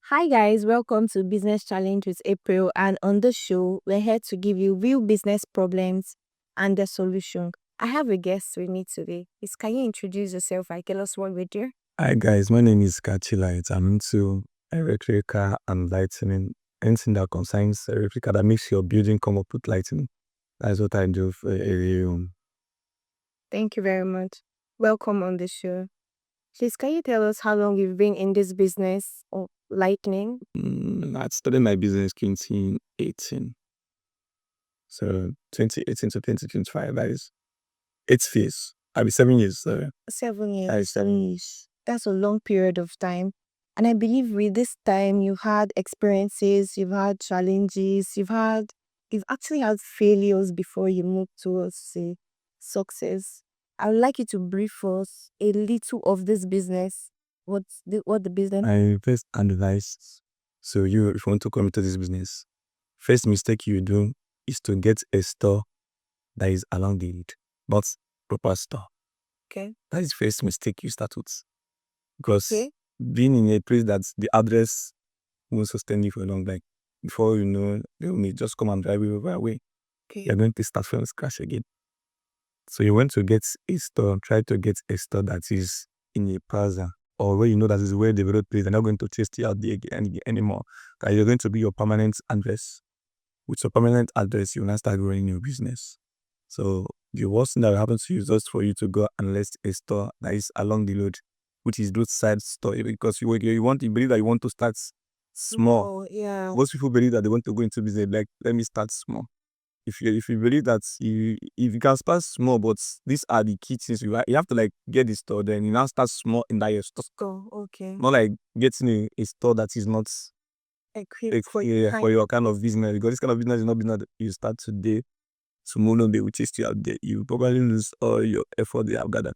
Hi guys, welcome to Business Challenge with April. And on the show, we're here to give you real business problems and the solution. I have a guest with me today. Can you introduce yourself and tell us what we do? Hi guys, my name is Kachi Light. I'm into electrical and lighting. Anything that concerns electrical that makes your building come up with lighting. That's what I do for a room. Thank you very much. Welcome on the show. Please, can you tell us how long you've been in this business of lightning? I started my business in 2018. So 2018 to 2025, that is 8 years. I'll be 7 years. 7 years. That is 7 years. That's a long period of time. And I believe with this time, you've had experiences, you've had challenges, you've actually had failures before you move towards, say, success. I would like you to brief us a little of this business. What the business? My first advice, so if you want to come into this business, first mistake you do is to get a store that is along the road, not proper store. Okay. That is the first mistake you start with. Because Okay. being in a place that the address won't sustain you for a long time, before you know, they may just come and drive you over away. Okay. You're going to start from scratch again. So you want to get a store, try to get a store that is in a plaza or where you know that is well developed place. They're not going to chase you out there anymore. Because you're going to be your permanent address. With your permanent address, you will not start growing your business. So the worst thing that will happen to you is just for you to go and list a store that is along the road, which is roadside store, because you believe that you want to start small. Oh, yeah. Most people believe that they want to go into business like, let me start small. If you believe that if you can start small, but these are the key things you have to like get the store, then you now start small in that your store. Okay. Not like getting a store that is not Equipped for your kind of business, because this kind of business is not business that you start today. Tomorrow they will chase you out there. You probably lose all your effort you have gathered.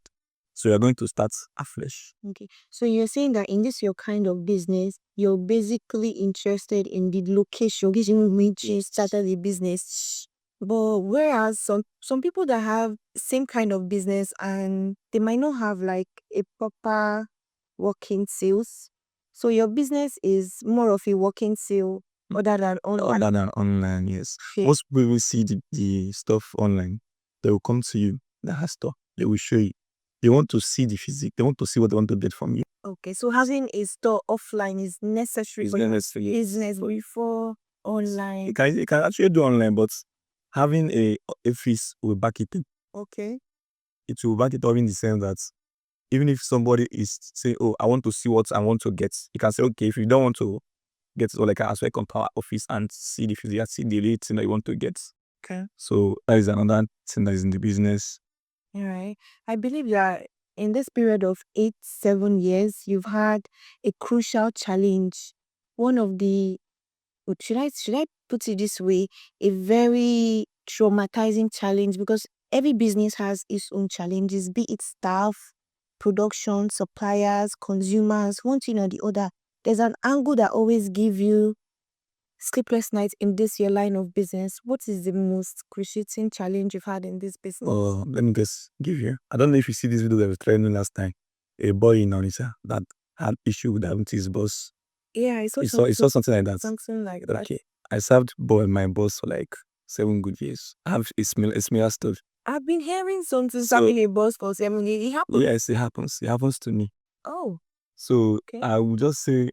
So you're going to start afresh. Okay. So you're saying that in this your kind of business, you're basically interested in the location which made you started the business. But whereas some people that have same kind of business and they might not have like a proper working sales. So your business is more of a working sale other than online. Other than online, yes. Okay. Most people will see the stuff online. They will come to you, the store. They will show you. They want to see the physique. They want to see what they want to get from you. Okay, so having a store offline is necessary It's for your necessary, yes. business before online. You can actually do online, but having a office will back it up. Okay. It will back it up in the sense that even if somebody is saying, oh, I want to see what I want to get, you can say, okay, if you don't want to get it, or like as well come to our office and see the physique, see the rating that you want to get. Okay. So that is another thing that is in the business. All right. I believe that in this period of 7 years, you've had a crucial challenge. One of the should I put it this way, a very traumatizing challenge because every business has its own challenges, be it staff, production, suppliers, consumers, one thing or the other. There's an angle that always give you sleepless nights in this your line of business. What is the most cruciating challenge you've had in this business? Let me just give you. I don't know if you see this video that was trending last time. A boy in Onitsha that had issue with his boss. Yeah, He saw something like that. something like that. Okay. I served my boss for like 7 good years. I have a similar story. I've been hearing something So- serving a boss for 7 years. It happened. Yes, it happens. It happens to me. Oh, So okay. I would just say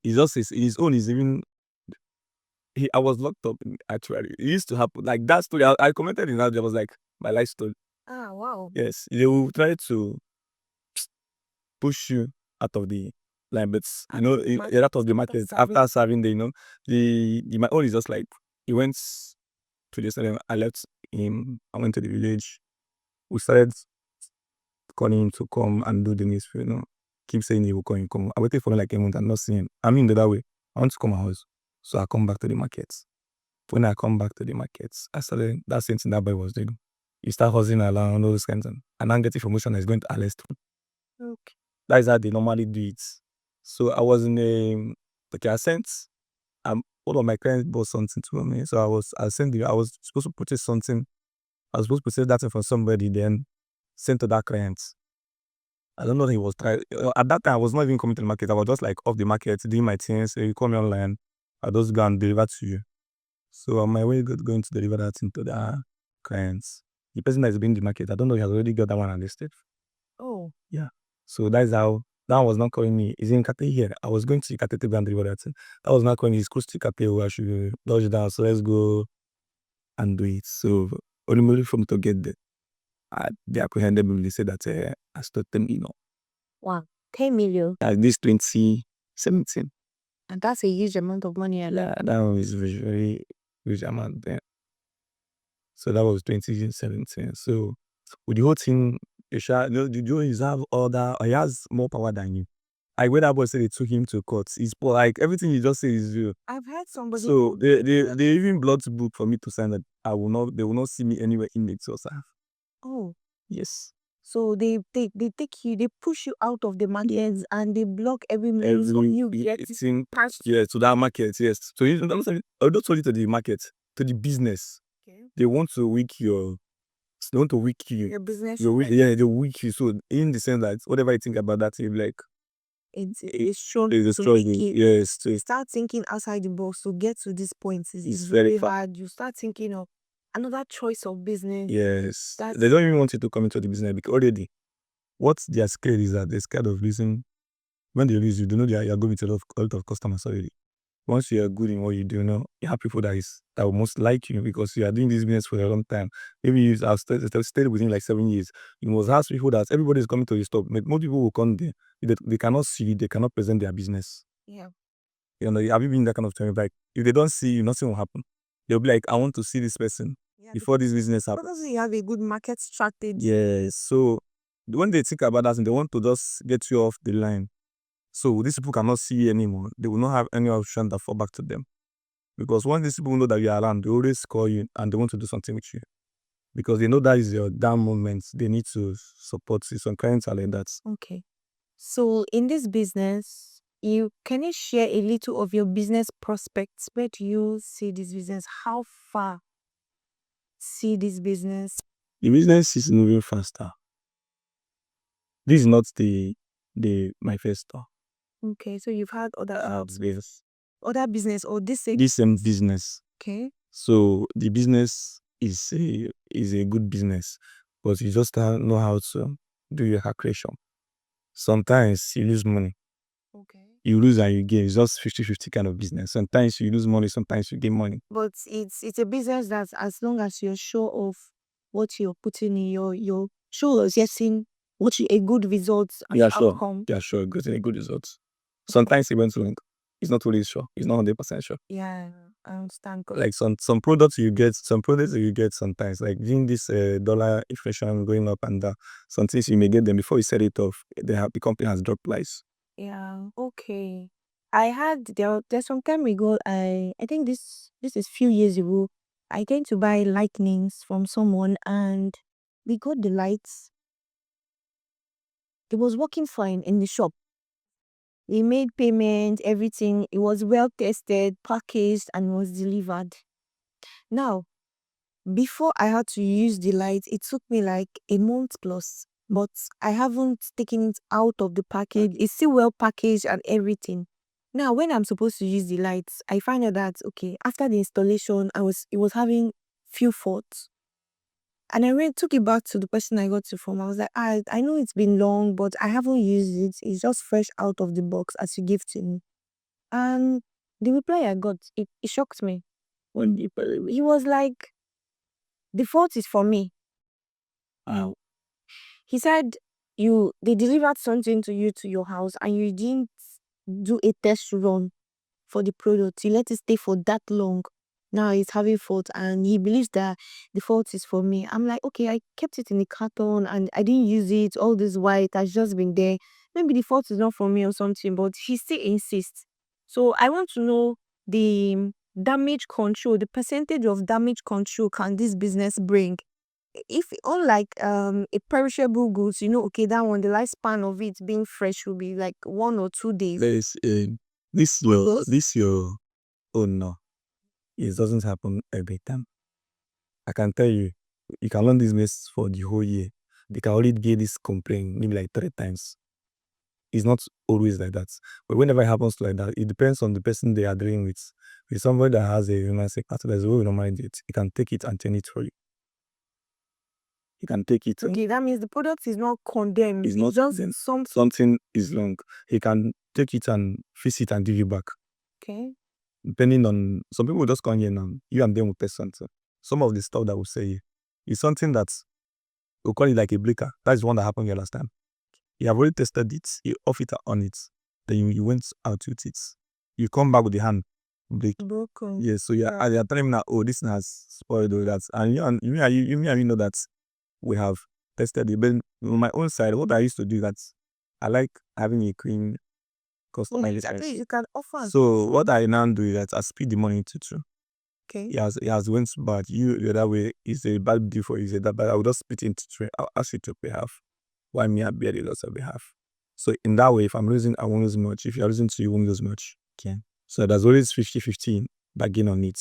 his own is even I was locked up actually. It used to happen. Like that story, I commented in that there was like my life story. Ah, wow. Yes. They will try to push you out of the line, but you're out of the market after serving my own is just like he went to the stadium. I left him. I went to the village. We started calling him to come and do the news. Keep saying he will come. I waited for him like a month and not seeing him. I mean the other way. I want to come my house, so I come back to the market. When I come back to the market, I started that same thing that boy was doing. You start hustling around all those kinds of, and then get information that's going to arrest him. Okay. That is how they normally do it. So I was in I sent one of my clients bought something to me. So I was supposed to purchase something. I was supposed to purchase that thing from somebody, then send to that client. I don't know that he was trying. At that time, I was not even coming to the market. I was just like off the market, doing my things. So you call me online, I just go and deliver to you. So on my way going to deliver that thing to the clients, the person that is being the market, I don't know, he has already got that one unlisted. Oh. Yeah. So that is how that was not calling me. Is in Kate here. I was going to Kate to go and deliver that thing. That was not calling me. It's close to Kate. I should dodge down. So let's go and do it. So only for me to get there. They apprehended me. They said that I stole 10 million. Wow. 10 million. This 2017. And that's a huge amount of money. Yeah, that one is very, very huge amount there. So that was 2017. So with the whole thing, you know, the Joe is have other, he has more power than you. I when that boy said they took him to court, it's like everything you just say is real. I've heard somebody. So they even blocked the book for me to sign that they will not see me anywhere in the Exorcist. Oh. Yes. So they take you, they push you out of the markets and they block every means of you getting past. Yeah, to that market, yes. So you don't told you to the market, to the business. Okay. They want to weak you. Your business. Yeah, they weak you. So in the sense that whatever you think about that, you like it's strong. it's strong. Yes. So Start thinking outside the box to get to this point. It's very hard. You start thinking of another choice of business. Yes. They don't even want you to come into the business because already what they are scared is that they're scared of losing. When they lose, you do know you're going with a lot of customers already. Once you are good in what you do, you know, you have people that will most like you because you are doing this business for a long time. Maybe you have stayed within like 7 years. You must ask people that everybody is coming to your store. Most people will come there. They cannot see, they cannot present their business. Yeah. You know, have you been in that kind of time? Like, if they don't see you, nothing will happen. They'll be like, I want to see this person before this business happens. Because you have a good market strategy. Yes. So when they think about that, and they want to just get you off the line. So these people cannot see you anymore. They will not have any option that fall back to them. Because once these people know that you are around, they always call you and they want to do something with you. Because they know that is your down moment. They need to support you. Some clients are like that. Okay. So in this business, can you share a little of your business prospects? Where do you see this business? How far see this business? The business is moving faster. This is not my first store. Okay, so you've had other business. Other business or this same business. Okay. So the business is a good business, but you just know how to do your calculation. Sometimes you lose money. Okay. You lose and you gain. It's just 50-50 kind of business. Sometimes you lose money, sometimes you gain money. But it's a business that as long as you're sure of what you're putting in, your sure of getting a good result outcome. Yeah, sure. Getting a good result. Sometimes it went wrong. It's not really sure. It's not 100% sure. Yeah, I understand. Like some products you get, sometimes. Like during this dollar inflation going up and down, some things you may get them before you set it off. The company has dropped price. Yeah. Okay. I had there's some time ago. I think this is few years ago. I tend to buy lightnings from someone, and we got the lights. It was working fine in the shop. We made payment, everything. It was well tested, packaged, and was delivered. Now, before I had to use the light, it took me like a month plus. But I haven't taken it out of the package. It's still well packaged and everything. Now, when I'm supposed to use the lights, I find out that okay, after the installation, it was having few faults. And I took it back to the person I got it from. I was like, I know it's been long, but I haven't used it. It's just fresh out of the box as you give to me. And the reply I got, it shocked me. He was like, the fault is for me. Wow. He said they delivered something to you to your house and you didn't do a test run for the product. You let it stay for that long. Now it's having fault and he believes that the fault is for me. I'm like, okay, I kept it in the carton and I didn't use it. All this while it has just been there. Maybe the fault is not for me or something, but he still insists. So I want to know the damage control, the percentage of damage control can this business bring? If unlike a perishable goods, okay, that one, the lifespan of it being fresh will be like 1 or 2 days. There is this your no. It doesn't happen every time. I can tell you, you can learn this business for the whole year. they can only get this complaint maybe like 3 times. It's not always like that. But whenever it happens like that, it depends on the person they are dealing with. With somebody that has a romantic partner, there's a way we normally do it. He can take it and turn it for you. He can take it. Okay, that means the product is not condemned. It's not just then something. something is wrong. He can take it and fix it and give you back. Okay. Depending on some people just come here now, you and them will test something. Some of the stuff that will say is something that we'll call it like a breaker. That's the one that happened here last time. You have already tested it, you off it on it, then you went out with it. You come back with the hand break. Broken. Yes, so you're telling me that, oh, this thing has spoiled all that. And you know that we have tested it. But on my own side, what I used to do that I like having a clean customer experience. You can offer. So what I now do is that I split the money into two. Okay. He has went bad. You the other way is a bad deal for you. Is that bad? I will just split into three. I'll ask you to pay half. Why me I bear the loss of half? So in that way, if I'm losing, I won't lose much. If you're losing, you won't lose much. Okay. So there's always 50-50 bargain on it.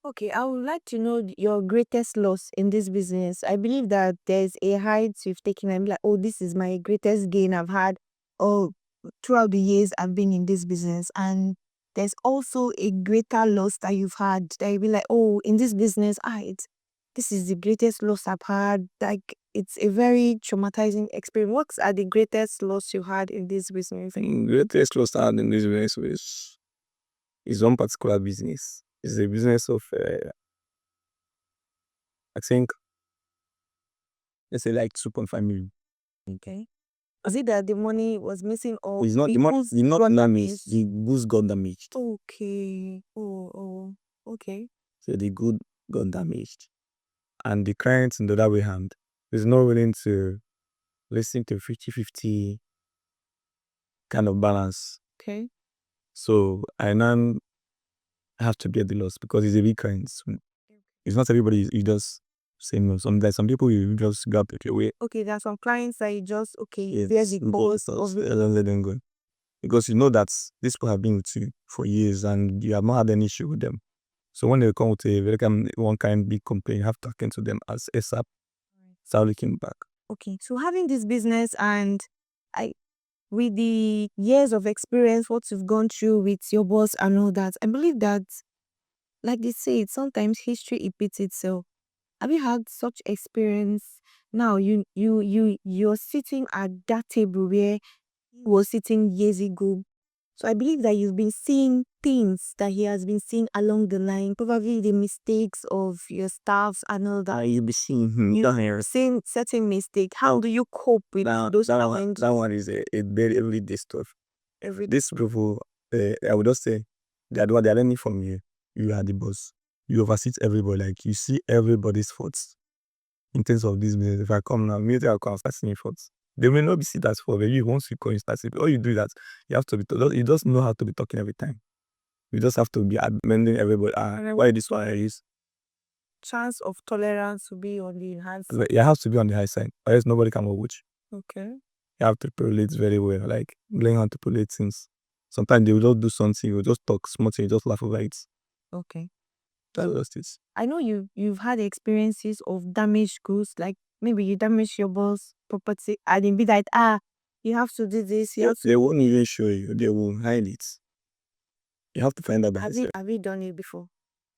Okay, I would like to know your greatest loss in this business. I believe that there's a height you've taken and be like, oh, this is my greatest gain I've had throughout the years I've been in this business. And there's also a greater loss that you've had that you'll be like, oh, in this business, this is the greatest loss I've had. Like, it's a very traumatizing experience. What are the greatest loss you had in this business? The greatest loss I had in this business is one particular business. It's a business of, I think, let's say like 2.5 million. Okay. Was it that the money was missing or It's not the money, not damaged. The goods got damaged. Okay. Oh, okay. So the good got damaged. And the client, on the other way hand, is not willing to listen to 50-50 kind of balance. Okay. So I now have to bear the loss because it's a big client. So it's not everybody you just say no. There's some people you just grab it away. Okay, there are some clients that you just Yes, there's the cost of it. don't let them go. Because you know that these people have been with you for years and you have not had any issue with them. So when they come with a very one kind big complaint, you have to attend to them as ASAP. Start looking back. Okay, so having this business and with the years of experience, what you've gone through with your boss and all that, I believe that, like they say, sometimes history repeats itself. Have you had such experience? Now you're sitting at that table where he was sitting years ago. So I believe that you've been seeing things that he has been seeing along the line, probably the mistakes of your staffs and all that. You'll be seeing him. You've seen certain mistakes. How do you cope with those challenges? That one is a very everyday stuff. These people, I would just say, they're learning from you. You are the boss. You oversee everybody. Like you see everybody's faults. In terms of this business, if I come now, immediately I'll come start seeing faults. They may not be seen as fault, but you once you come, you start seeing. All you do is that you have to be. You just know how to be talking every time. You just have to be amending everybody. Why this one is? Chance of tolerance to be on the high side. You have to be on the high side, or else nobody can work with you. Okay. You have to relate very well, like learn how to relate things. Sometimes they will just do something, you will just talk smart, you just laugh over it. Okay. That's just it. I know you've had experiences of damaged goods, like maybe you damaged your boss property and then be like, you have to do this. They won't even show you, they will hide it. You have to find out by yourself. Have you done it before?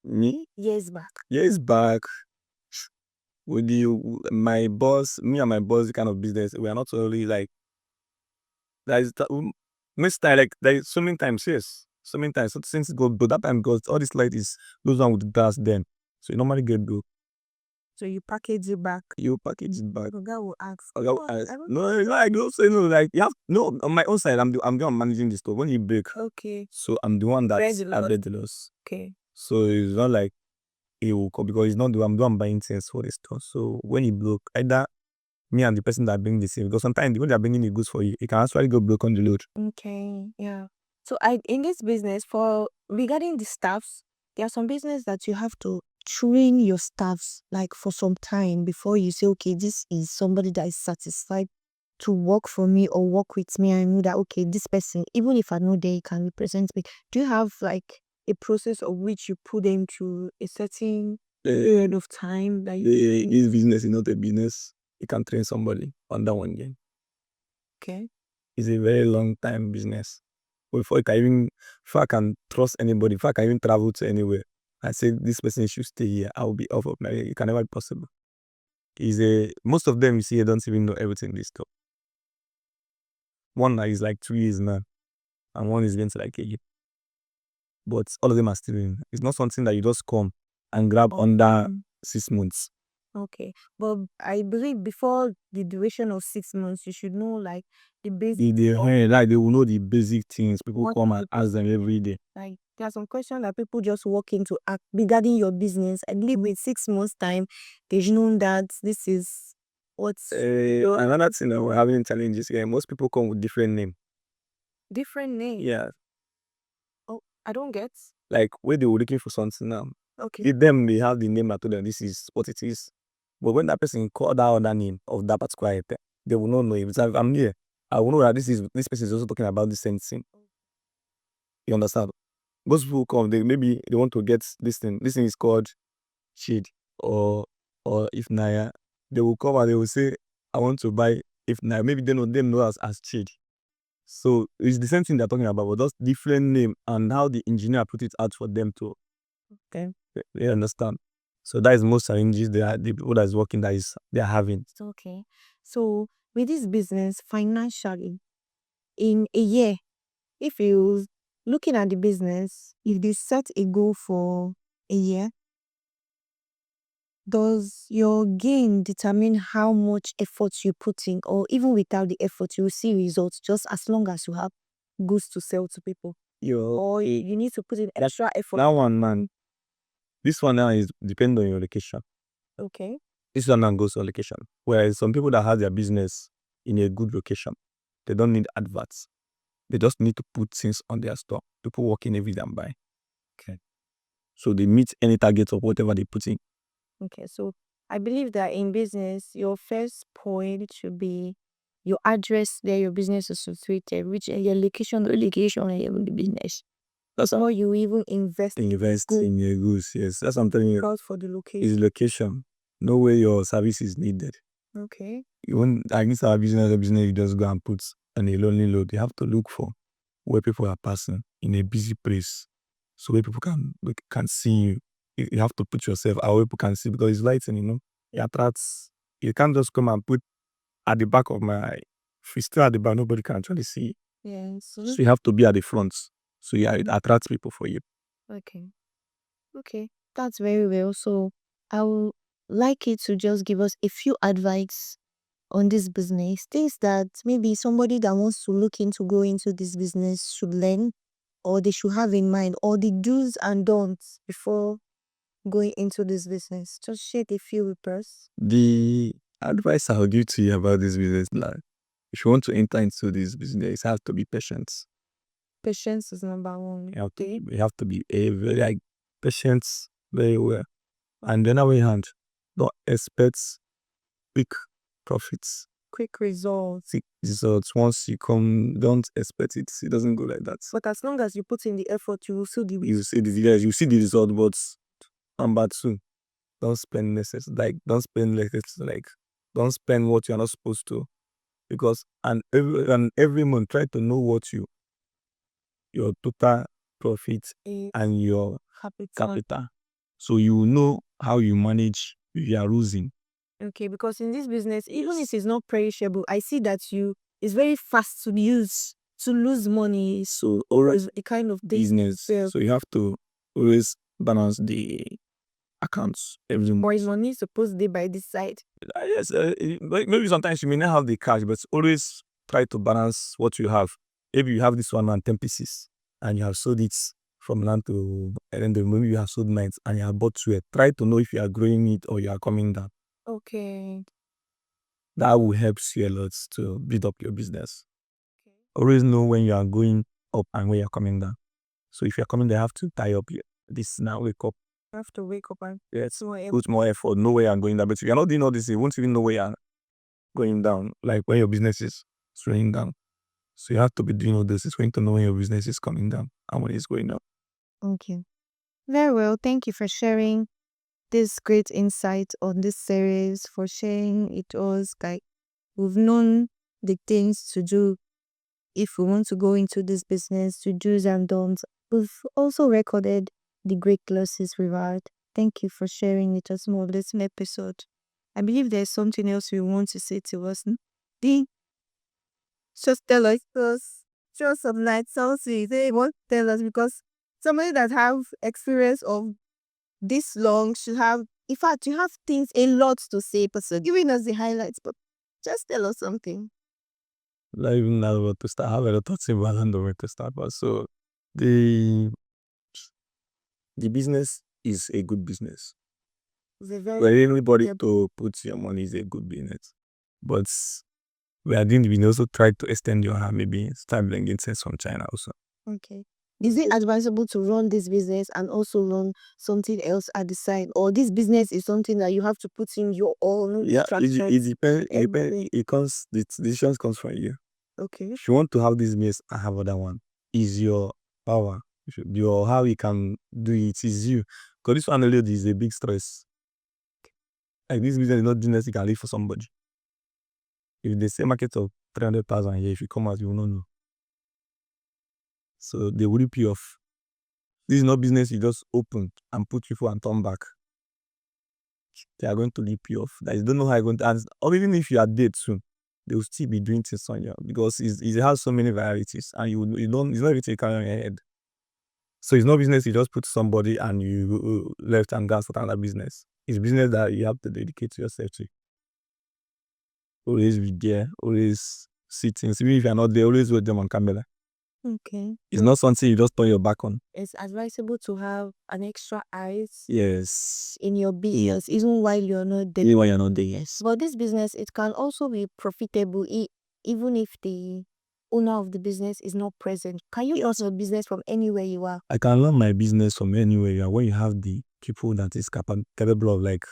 Me? Years back. Years back, with my boss, me and my boss kind of business, we are not only like, most time, like, there is so many times, yes. So many times, so since it goes, but that time goes, all this light is goes on with the gas then. So you normally get go. So you package it back. You package it back. Oga will ask. No, I don't say no. Like you have no on my own side. I'm the one managing the store. When you break, Okay. so I'm the one that Bear the loss. bear the loss. Okay. So it's not like he will come because it's not I'm the one buying things for the store. So when he broke, either me and the person that bring the same, because sometimes when they're bringing the goods for you, it can actually go broke on the load. Okay. Yeah. So in this business, regarding the staffs, there are some business that you have to train your staffs like for some time before you say, okay, this is somebody that is satisfied to work for me or work with me. I know that, okay, this person, even if I know they can represent me. Do you have like a process of which you put them through a certain period of time? Like His business is not a business. you can train somebody on that 1 year. Okay. It's a very long time business. Before I can trust anybody, before I can even travel to anywhere, I say this person should stay here, I will be off of my way. It can never be possible. Most of them you see don't even know everything this stuff. One is like 2 years now, and one is going to like a year. But all of them are still in. It's not something that you just come and grab under 6 months. Okay. But I believe before the duration of 6 months, you should know like the basic. They will know the basic things. People come and ask them every day. Like there are some questions that people just walk into ask regarding your business. I believe with 6 months time, they should know that this is what's Another thing that we're having challenges here, most people come with different name. different name. Yeah. Oh, I don't get. Like where they were looking for something now. Okay. With them, they have the name that told them this is what it is. But when that person called that other name of that particular item, they will not know it. Because I'm here, I will know that this person is also talking about the same thing. You understand? Most people come, maybe they want to get this thing. This thing is called shade or if Naya. They will come and they will say, I want to buy if Naya. Maybe they know as shade. So it's the same thing they're talking about, but just different name and how the engineer put it out for them to. Okay. They understand. So that is most challenges the people that is working they are having. It's okay. So with this business financially, in a year, if you looking at the business, if they set a goal for a year, does your gain determine how much effort you put in, or even without the effort, you will see results just as long as you have goods to sell to people? Or you need to put in extra effort? That one, man. This one now is depend on your location. Okay. This one now goes on location. Whereas some people that have their business in a good location, they don't need adverts. They just need to put things on their store. People walk in every day and buy. Okay. So they meet any target of whatever they put in. Okay, so I believe that in business, your first point should be your address where your business is situated, which your location of the business. That's how you even invest in your goods. Yes, that's what I'm telling you. because for the location. Is location. Know where your service is needed. Okay. Even against our business, you just go and put on a lonely load. You have to look for where people are passing in a busy place, so where people can see you. You have to put yourself out where people can see because it's lighting. It attracts. You can't just come and put at the back of my eye. If you still at the back, nobody can actually see. Yes. So you have to be at the front. So yeah, it attracts people for you. Okay. Okay. That's very well. So I would like you to just give us a few advice on this business. Things that maybe somebody that wants to look into go into this business should learn or they should have in mind, or the do's and don'ts before going into this business. Just share a few with us. The advice I'll give to you about this business, like, if you want to enter into this business, you have to be patient. Patience is number one. You have to be very patient, very well. And then on the other hand, don't expect quick profits. Quick results. Quick results. Once you come, don't expect it. It doesn't go like that. But as long as you put in the effort, you will see the You see the result, but number two, don't spend don't spend what you're not supposed to. Because every month try to know what your total profit and your capital. So you know how you manage if you are losing. Okay, because in this business, even if it's not perishable, I see that it's very fast to use to lose money. So always a kind of business. So you have to always balance the accounts every month. Or is money supposed to be by this side? Yes, maybe sometimes you may not have the cash, but always try to balance what you have. Maybe you have this one and 10 pieces and you have sold it from land to, and then maybe you have sold 9 and you have bought 2. Try to know if you are growing it or you are coming down. Okay. That will help you a lot to build up your business. Okay. Always know when you are going up and when you are coming down. So if you are coming down, you have to tie up this now, wake up. You have to wake up and put more effort, know where you are going down. But if you are not doing all this, you won't even know where you are going down, like when your business is slowing down. So you have to be doing all this. It's going to know when your business is coming down and when it's going up. Okay. Very well. Thank you for sharing this great insight on this series, for sharing it was like we've known the things to do if we want to go into this business, to do's and don'ts. We've also recorded the great losses we've had. Thank you for sharing with us more of this episode. I believe there's something else you want to say to us. Dean, just tell us, show us some light, something you want to tell us, because somebody that have experience of this long should have, in fact, you have things, a lot to say, person, giving us the highlights, but just tell us something. Not even know where to start. I have a lot of things, but I don't know where to start. But so the business is a good business. Where anybody to put your money is a good business. But we are doing the business, also try to extend your hand, maybe start bringing things from China also. Okay. Is it advisable to run this business and also run something else at the side? Or this business is something that you have to put in your own Yeah, structure? it depends. It comes. The decisions comes from you. Okay. If you want to have this business and have other one, is your power. Your how you can do it is you. Because this one already is a big stress. Like this business is not business you can live for somebody. If they say market of 300,000 a year, if you come out, you will not know. So they will rip you off. This is not business you just open and put you for and turn back. They are going to rip you off. That you don't know how you're going to answer. Or even if you are dead soon, they will still be doing things on you because it has so many varieties and you don't, it's not everything you carry on your head. So it's not business you just put somebody and you left and go start another business. It's business that you have to dedicate yourself to. Always be there, always see things. Even if you're not there, always with them on camera. Okay. It's not something you just turn your back on. It's advisable to have an extra eyes Yes. in your business, even while you're not there. Even when you're not there, yes. But this business, it can also be profitable even if the owner of the business is not present. Can you also business from anywhere you are? I can run my business from anywhere you are when you have the people that is capable of like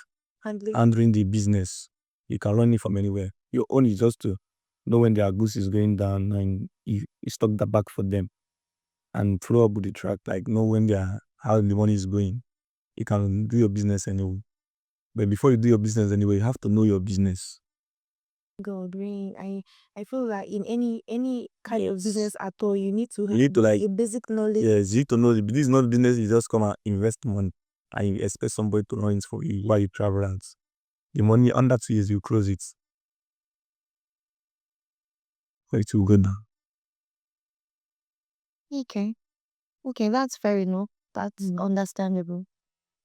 handling the business. You can run it from anywhere. Your own is just to know when their goods is going down and you stock the back for them and follow up with the track, like know when how the money is going. You can do your business anyway. But before you do your business anyway, you have to know your business. God, really, I feel like in any kind of business at all, you need to You need to like a basic knowledge. Yes, you need to know this is not business. You just come and invest money and you expect somebody to run it for you while you travel out. The money under 2 years you close it. So it will go down. Okay. Okay, that's fair enough. That's understandable.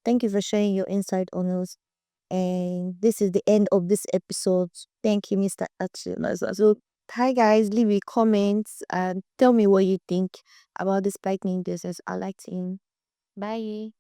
Thank you for sharing your insight on us. And this is the end of this episode. Thank you, Mr. Achille. So, hi guys, leave a comment and tell me what you think about this lightning business. I like to. Bye.